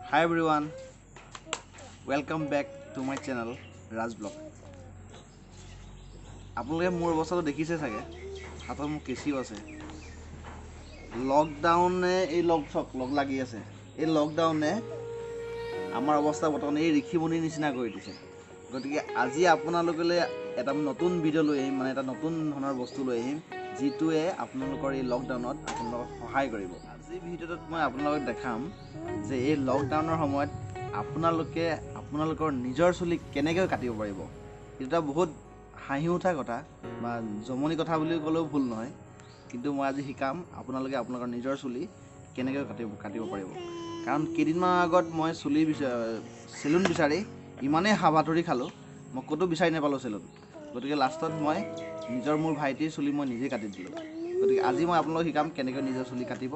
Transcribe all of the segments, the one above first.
Hi everyone, welcome back to my channel Raj Vlog. আপোনালোকে মোৰ অৱস্থাটো দেখিছে চাগে হাতত মোৰ কেঁচিও আছে লকডাউনে এই লগ লাগি আছে এই লকডাউনে আমাৰ অৱস্থা বৰ্তমান এই ঋষিমুনিৰ নিচিনা কৰি দিছে গতিকে আজি আপোনালোকলৈ এটা নতুন ভিডিঅ' লৈ আহিম মানে এটা নতুন ধৰণৰ বস্তু লৈ আহিম যিটোৱে আপোনালোকৰ এই লকডাউনত আপোনালোকক সহায় কৰিব আজি ভিডিঅ'টোত মই আপোনালোকক দেখাম যে এই লকডাউনৰ সময়ত আপোনালোকৰ নিজৰ চুলি কেনেকৈ কাটিব পাৰিব এটা বহুত হাঁহি উঠা কথা বা জমনি কথা বুলি ক'লেও ভুল নহয় কিন্তু মই আজি শিকাম আপোনালোকৰ নিজৰ চুলি কেনেকৈ কাটিব পাৰিব কাৰণ কেইদিনমান আগত মই চুলি চেলুন বিচাৰি ইমানেই হাবাথুৰি খালোঁ মই ক'তো বিচাৰি নাপালোঁ চেলুন গতিকে লাষ্টত মই মোৰ ভাইটিৰ চুলি মই নিজে কাটি দিলোঁ গতিকে আজি মই আপোনালোকক শিকাম কেনেকৈ নিজৰ চুলি কাটিব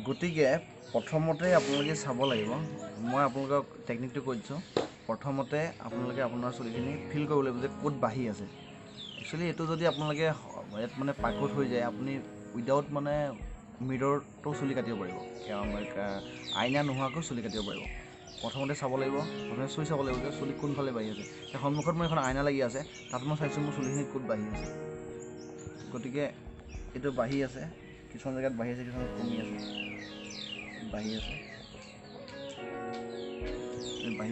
গতিকে প্ৰথমতে আপোনালোকে চাব লাগিব মই আপোনালোকক টেকনিকটো কৈ দিছোঁ প্ৰথমতে আপোনালোকে আপোনাৰ চুলিখিনি ফিল কৰিব লাগিব যে ক'ত বাঢ়ি আছে একচুৱেলি এইটো যদি আপোনালোকে ইয়াত মানে পাকত হৈ যায় আপুনি উইদাউট মানে মিৰৰটো চুলি কাটিব পাৰিব আইনা নোহোৱাকৈ চুলি কাটিব পাৰিব প্ৰথমতে চাব লাগিব প্ৰথমে চুই চাব লাগিব যে চুলি কোনফালে বাঢ়ি আছে সন্মুখত মোৰ এখন আইনা লাগি আছে তাত মই চাইছোঁ মোৰ চুলিখিনি ক'ত বাঢ়ি আছে গতিকে এইটো বাঢ়ি আছে কিছুমান জেগাত বাঢ়ি আছে কিছুমান কমি আছে বাঢ়ি আছে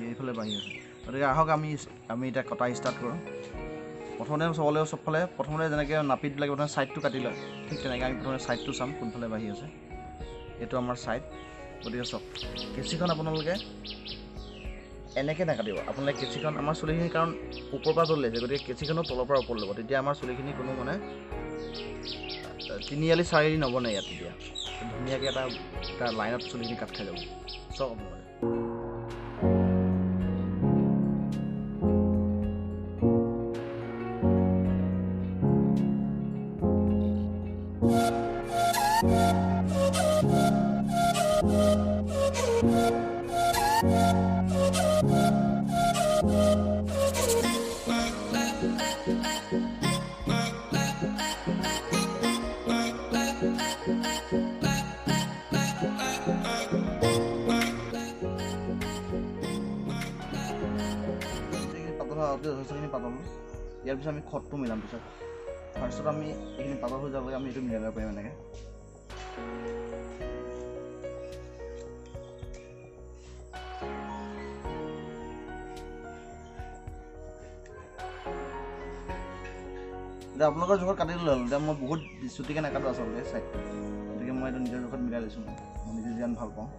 এইফালে বাঢ়ি আছে গতিকে আহক আমি এতিয়া কটা ষ্টাৰ্ট কৰোঁ প্ৰথমতে চাব লাগিব চবফালে প্ৰথমতে যেনেকৈ নাপিতবিলাকে প্ৰথমে ছাইডটো কাটি লয় ঠিক তেনেকৈ আমি প্ৰথমে ছাইডটো চাম কোনফালে বাঢ়ি আছে এইটো আমাৰ ছাইড গতিকে চাওক কেঁচিখন আপোনালোকে এনেকৈ নাকাটিব আপোনালোকে কেঁচিখন আমাৰ চুলিখিনি কাৰণ ওপৰৰ পৰা তল লাগিছে গতিকে কেঁচিখনো তলৰ পৰা ওপৰ ল'ব তেতিয়া আমাৰ চুলিখিনি কোনো মানে তিনিআলি চাৰিআলি নবনে ইয়াত তেতিয়া ধুনীয়াকৈ এটা লাইনত চুলিখিনি কাট খাই যাব চাওক আপোনালোকে যথেষ্টখিনি পাতল ইয়াৰ পিছত আমি খতটো মিলাম পিছত ফাৰ্ষ্টত আমি এইখিনি পাতল হৈ যাবলৈ আমি এইটো মিলাই ল'ব পাৰিম এনেকৈ এতিয়া আপোনালোকৰ জোখত কাটি ল'লে হ'ল এতিয়া মই বহুত চুটিকৈ নাকাটো আচলতে ছাইডটো গতিকে মই এইটো নিজৰ জোখত মিলাই লৈছোঁ মই নিজে যিমান ভাল পাওঁ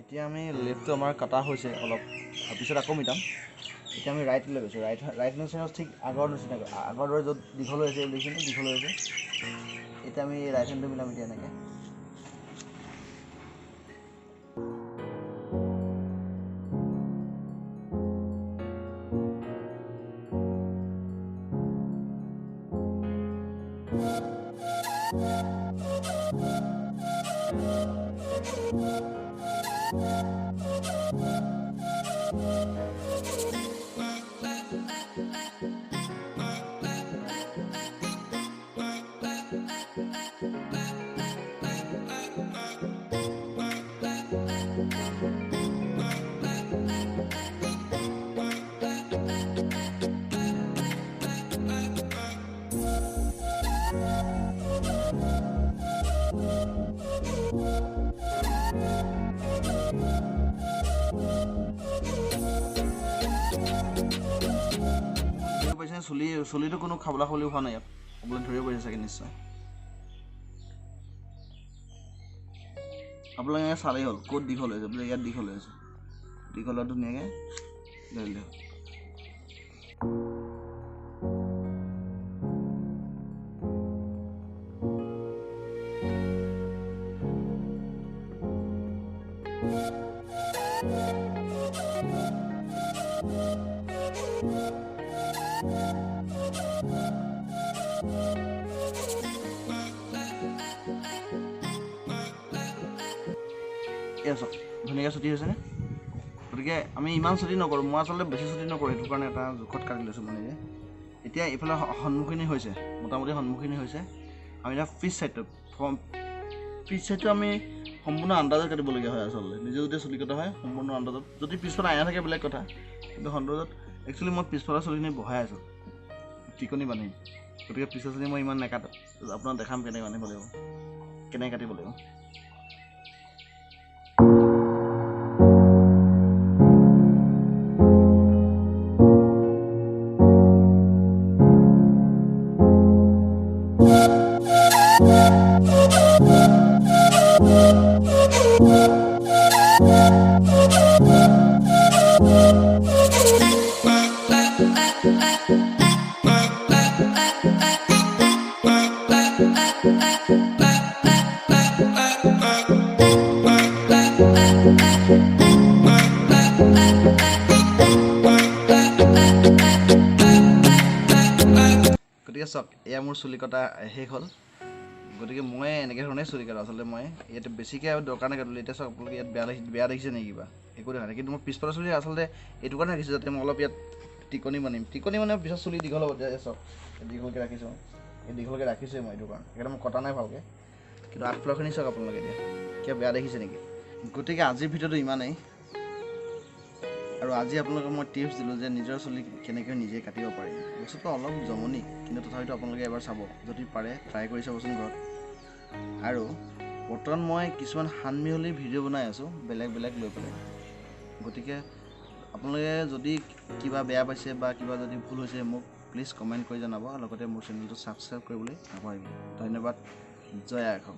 এতিয়া আমি লেফ্টটো আমাৰ কাটা হৈছে অলপ তাৰপিছত আকৌ মিলাম এতিয়া আমি ৰাইটলৈ গৈছোঁ ৰাইট নিচিনা ঠিক আগৰ নিচিনাকৈ আগৰ দৰে য'ত দীঘল হৈ আছে দেখিছেনে দীঘল হৈ আছে এতিয়া আমি ৰাইট হেণ্ডটো মিলাম এতিয়া এনেকৈ চুলিটো কোনো খাবলা খাবলি হোৱা নাই ইয়াত ক'বলৈ ধৰিব পাৰিছে চাগে নিশ্চয় আপোনালোকে চালেই হ'ল ক'ত দীঘল হৈছে বোলে ইয়াত দীঘল হৈ আছে দীঘল ধুনীয়াকৈ ধৰি দিয়ক এয়া চাওক ধুনীয়াকৈ ছুটি হৈছেনে গতিকে আমি ইমান ছুটি নকৰোঁ মই আচলতে বেছি ছুটি নকৰোঁ সেইটো কাৰণে এটা জোখত কাটি লৈছোঁ মানে যে এতিয়া এইফালে সন্মুখীন হৈছে মোটামুটি সন্মুখীন হৈছে আমি এতিয়া পিছ চাইডটো আমি সম্পূৰ্ণ আন্দাজত কাটিবলগীয়া হয় আচলতে নিজে যদি চুলি কটা হয় সম্পূৰ্ণ আন্দাজত যদি পিছফালে আইনা থাকে বেলেগ কথা কিন্তু সন্দৰ্ভত একচুৱেলি মই পিছফালৰ চুলিখিনি বহাই আছোঁ টিকনি বান্ধি গতিকে পিছৰ চুলি মই ইমান নেকাটো আপোনাক দেখাম কেনেকৈ বান্ধিব লাগিব কেনেকৈ কাটিব লাগিব গতিকে চাওক এয়া মোৰ চুলি কটা শেষ হ'ল গতিকে মই এনেকৈ ধৰণে চুলি কাটো আচলতে মই ইয়াত বেছিকৈ আৰু দৰকাৰ নাই কাটিলোঁ এতিয়া চাওক আপোনালোকে ইয়াত বেয়া দেখিছে নেকি কিবা একো দেখা নাই কিন্তু মই পিছফালৰ চুলি আচলতে এইটো কাৰণে ৰাখিছোঁ যাতে মই অলপ ইয়াত টিকনি মানে পিছত চুলি দীঘল হ'ব এতিয়া চাওক দীঘলকৈ ৰাখিছোঁ এই দীঘলকৈ ৰাখিছোঁৱে মই এইটো কাৰণে সেইকাৰণে মই কটা নাই ভালকৈ কিন্তু আগফালৰখিনি চাওক আপোনালোকে এতিয়া কিবা বেয়া দেখিছে নেকি গতিকে আজিৰ ভিডিঅ'টো ইমানেই আৰু আজি আপোনালোকক মই টিপছ দিলোঁ যে নিজৰ চুলি কেনেকৈ নিজে কাটিব পাৰি বস্তুটো অলপ জমনি কিন্তু তথাপিতো আপোনালোকে এবাৰ চাব যদি পাৰে ট্ৰাই কৰি চাবচোন ঘৰত আৰু বৰ্তমান মই কিছুমান সানমিহলি ভিডিঅ' বনাই আছোঁ বেলেগ লৈ পেলাই গতিকে আপোনালোকে যদি কিবা বেয়া পাইছে বা কিবা যদি ভুল হৈছে মোক প্লিজ কমেণ্ট কৰি জনাব আৰু লগতে মোৰ চেনেলটো ছাবস্ক্ৰাইব কৰিবলৈ নাপাহৰিব ধন্যবাদ জয় আই অসম